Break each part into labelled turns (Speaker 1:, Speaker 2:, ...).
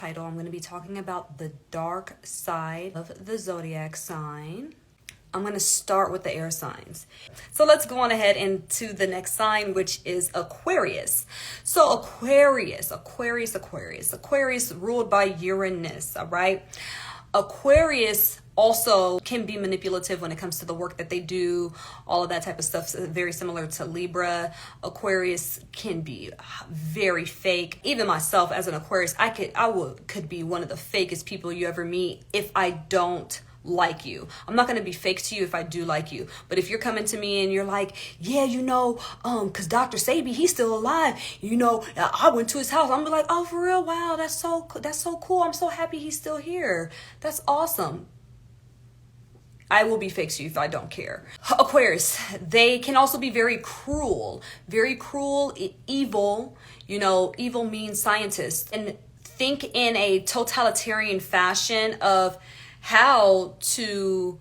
Speaker 1: Title, I'm going to be talking about the dark side of the zodiac sign. I'm going to start with the air signs. So let's go on ahead into the next sign, which is Aquarius. So Aquarius ruled by Uranus, all right? Aquarius also can be manipulative when it comes to the work that they do, all of that type of stuff. Very similar to Libra. Aquarius can be very fake. Even myself as an Aquarius, I could be one of the fakest people you ever meet if I don't like you. I'm not going to be fake to you if I do like you. But if you're coming to me and you're like, yeah, cause Dr. Sabi, he's still alive. I went to his house. I'm like, oh, for real? Wow. That's so cool. I'm so happy he's still here. That's awesome. I will be fake to you if I don't care. Aquarius, they can also be very cruel, evil. Evil means scientists, and think in a totalitarian fashion of how to,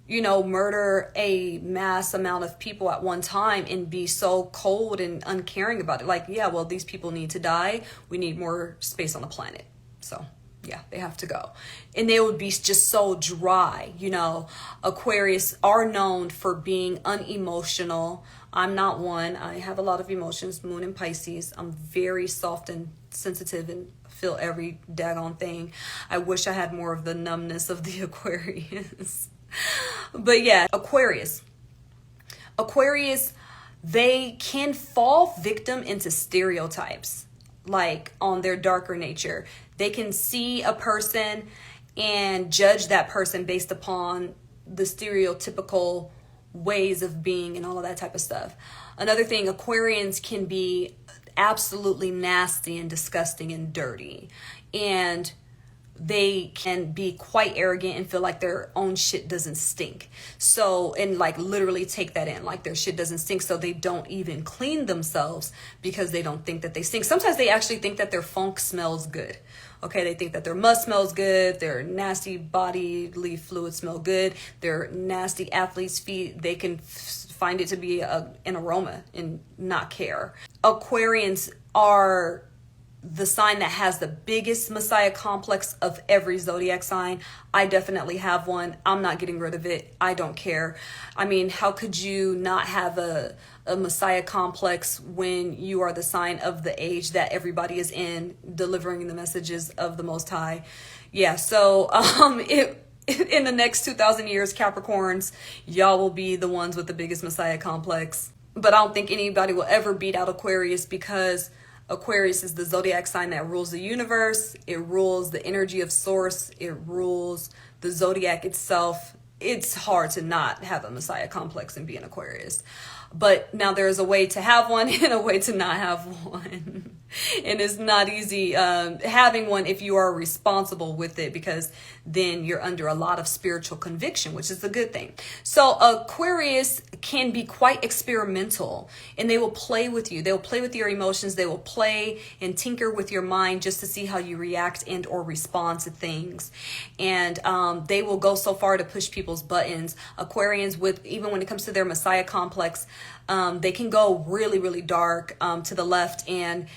Speaker 1: murder a mass amount of people at one time and be so cold and uncaring about it. Like, yeah, well, these people need to die. We need more space on the planet. So yeah, they have to go. And they would be just so dry. Aquarius are known for being unemotional. I'm not one. I have a lot of emotions, moon in Pisces. I'm very soft and sensitive and feel every daggone thing. I wish I had more of the numbness of the Aquarius. But yeah, Aquarius, they can fall victim into stereotypes, like on their darker nature. They can see a person and judge that person based upon the stereotypical ways of being and all of that type of stuff. Another thing, Aquarians can be absolutely nasty and disgusting and dirty. And they can be quite arrogant and feel like their own shit doesn't stink. So, and like literally take that in, like their shit doesn't stink. So they don't even clean themselves because they don't think that they stink. Sometimes they actually think that their funk smells good. Okay, they think that their must smells good, their nasty bodily fluid smell good, their nasty athlete's feet, they can find it to be an aroma and not care. Aquarians are the sign that has the biggest Messiah complex of every zodiac sign. I definitely have one. I'm not getting rid of it. I don't care. I mean, how could you not have a Messiah complex when you are the sign of the age that everybody is in, delivering the messages of the Most High? Yeah, so in the next 2,000 years, Capricorns, y'all will be the ones with the biggest Messiah complex. But I don't think anybody will ever beat out Aquarius, because Aquarius is the zodiac sign that rules the universe. It rules the energy of source. It rules the zodiac itself. It's hard to not have a Messiah complex and be an Aquarius. But now there's a way to have one and a way to not have one. And it's not easy having one if you are responsible with it, because then you're under a lot of spiritual conviction, which is a good thing. So Aquarius can be quite experimental, and they will play with you. They will play with your emotions. They will play and tinker with your mind just to see how you react and or respond to things. And they will go so far to push people's buttons. Aquarians, even when it comes to their Messiah complex, they can go really, really dark to the left and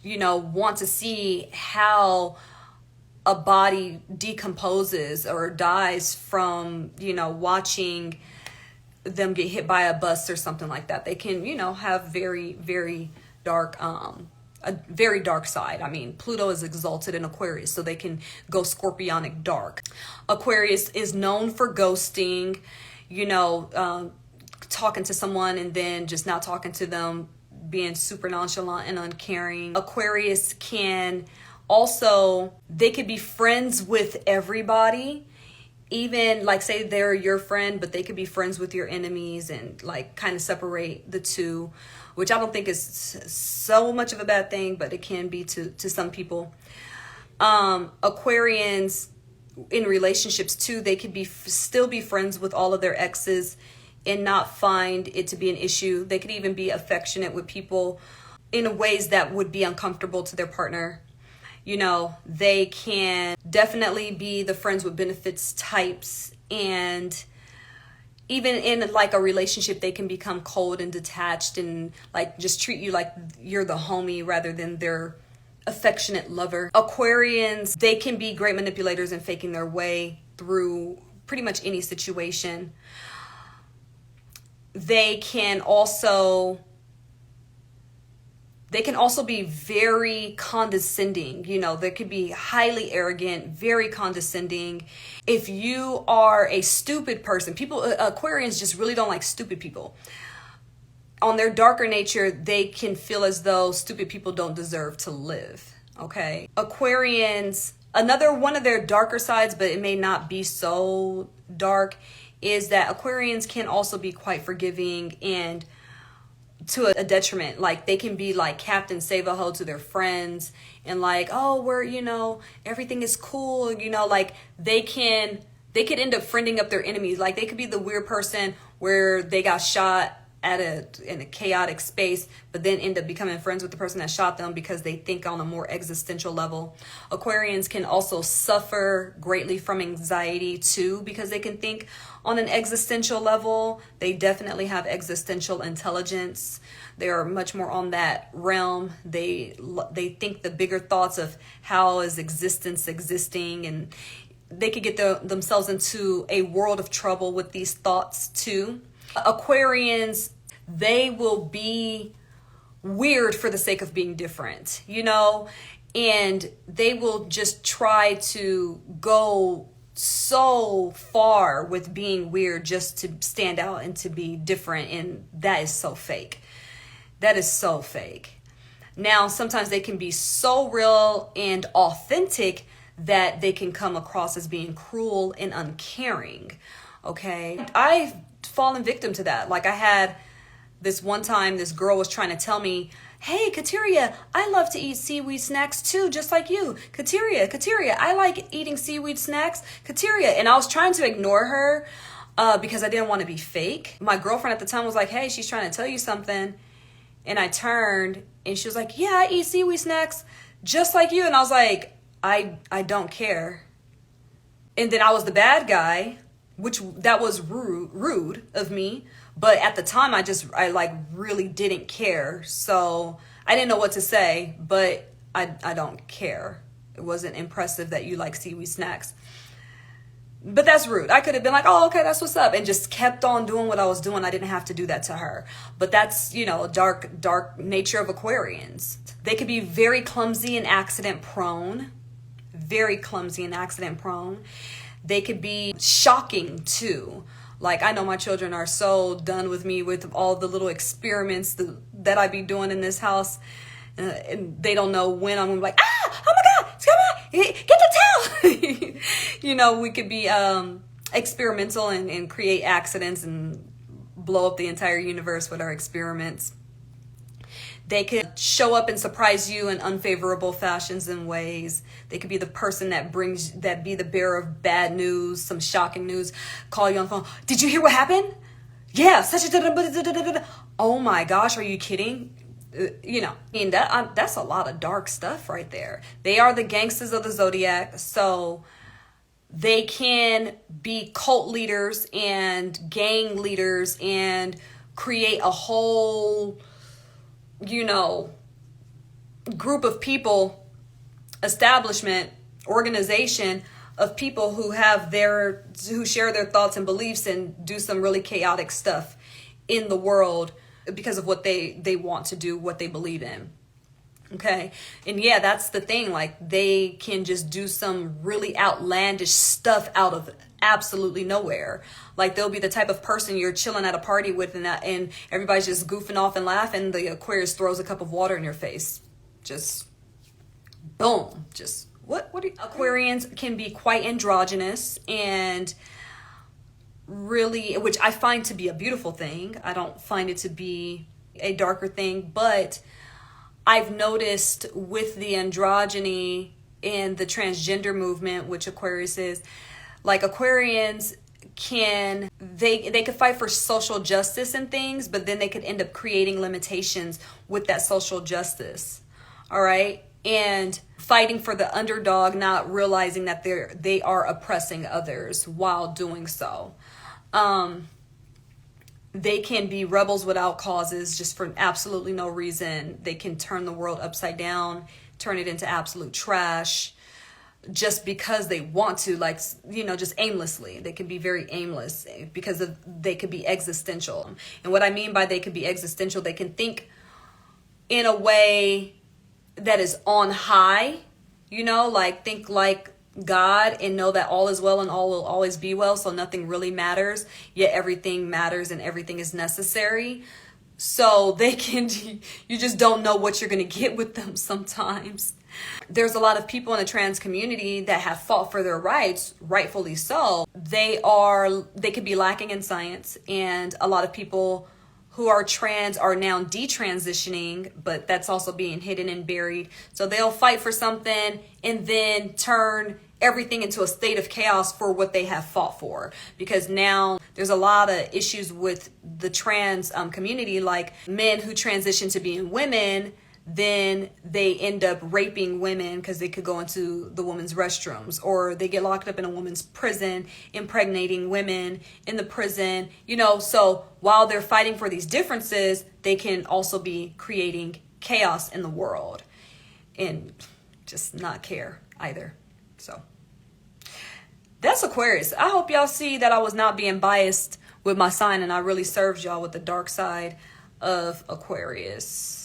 Speaker 1: want to see how a body decomposes or dies from watching them get hit by a bus or something like that. They can have very, very dark a very dark side. I mean, Pluto is exalted in Aquarius, so they can go scorpionic dark. Aquarius is known for ghosting, talking to someone and then just not talking to them, being super nonchalant and uncaring. Aquarius can also, they could be friends with everybody, even like say they're your friend, but they could be friends with your enemies and like kind of separate the two, which I don't think is so much of a bad thing, but it can be to some people. Aquarians in relationships too, they could still be friends with all of their exes and not find it to be an issue. They could even be affectionate with people in ways that would be uncomfortable to their partner. They can definitely be the friends with benefits types, and even in like a relationship, they can become cold and detached and like just treat you like you're the homie rather than their affectionate lover. Aquarians, they can be great manipulators and faking their way through pretty much any situation. They can also be very condescending. You know, they could be highly arrogant, very condescending. If you are a stupid person, Aquarians just really don't like stupid people. On their darker nature, they can feel as though stupid people don't deserve to live. Okay. Aquarians, another one of their darker sides, but it may not be so dark, is that Aquarians can also be quite forgiving and to a detriment. Like, they can be like Captain Save-A-Ho to their friends and like, oh, everything is cool. Like they could end up friending up their enemies. Like, they could be the weird person where they got shot in a chaotic space, but then end up becoming friends with the person that shot them because they think on a more existential level. Aquarians can also suffer greatly from anxiety too, because they can think on an existential level. They definitely have existential intelligence. They are much more on that realm. They think the bigger thoughts of how is existence existing, and they could get themselves into a world of trouble with these thoughts too. Aquarians, they will be weird for the sake of being different, and they will just try to go so far with being weird just to stand out and to be different. And that is so fake. That is so fake. Now, sometimes they can be so real and authentic that they can come across as being cruel and uncaring. Okay. I've fallen victim to that. Like, I had this one time, this girl was trying to tell me, hey, Kateria, I love to eat seaweed snacks too, just like you. Kateria, I like eating seaweed snacks. Kateria. And I was trying to ignore her because I didn't want to be fake. My girlfriend at the time was like, hey, she's trying to tell you something. And I turned and she was like, yeah, I eat seaweed snacks just like you. And I was like, I don't care. And then I was the bad guy, which that was rude of me. But at the time, I like really didn't care. So I didn't know what to say, but I don't care. It wasn't impressive that you like seaweed snacks. But that's rude. I could have been like, oh, okay, that's what's up. And just kept on doing what I was doing. I didn't have to do that to her. But that's, a dark nature of Aquarians. They could be very clumsy and accident prone. Very clumsy and accident prone. They could be shocking too. Like, I know my children are so done with me with all the little experiments that I be doing in this house. And they don't know when I'm gonna be like, oh my God, come on, get the towel. We could be experimental and create accidents and blow up the entire universe with our experiments. They could show up and surprise you in unfavorable fashions and ways. They could be the person that be the bearer of bad news, some shocking news, call you on the phone. Did you hear what happened? Yeah, oh my gosh, are you kidding? And that's a lot of dark stuff right there. They are the gangsters of the Zodiac, so they can be cult leaders and gang leaders and create a whole group of people, establishment, organization of people who share their thoughts and beliefs and do some really chaotic stuff in the world because of what they want to do, what they believe in. Okay. And yeah, that's the thing. Like, they can just do some really outlandish stuff out of absolutely nowhere. Like, they'll be the type of person you're chilling at a party with and everybody's just goofing off and laughing. The Aquarius throws a cup of water in your face. Just boom. Just what are you? Aquarians can be quite androgynous and really, which I find to be a beautiful thing. I don't find it to be a darker thing, but I've noticed with the androgyny and the transgender movement, which Aquarius is, like, Aquarians they could fight for social justice and things, but then they could end up creating limitations with that social justice. All right. And fighting for the underdog, not realizing that they are oppressing others while doing so. They can be rebels without causes, just for absolutely no reason. They can turn the world upside down turn it into absolute trash just because they want to, like, you know, just aimlessly. They can be very aimless because they could be existential. And what I mean by they could be existential, they can think in a way that is on high, you know, like think like God and know that all is well and all will always be well. So nothing really matters, yet everything matters and everything is necessary. So they can, you just don't know what you're going to get with them sometimes. There's a lot of people in the trans community that have fought for their rights, rightfully so. They could be lacking in science, and a lot of people who are trans are now detransitioning, but that's also being hidden and buried. So they'll fight for something and then turn everything into a state of chaos for what they have fought for. Because now there's a lot of issues with the trans community, like men who transition to being women, then they end up raping women because they could go into the women's restrooms, or they get locked up in a women's prison, impregnating women in the prison, you know. So while they're fighting for these differences, they can also be creating chaos in the world and just not care either. So that's Aquarius. I hope y'all see that I was not being biased with my sign, and I really served y'all with the dark side of Aquarius.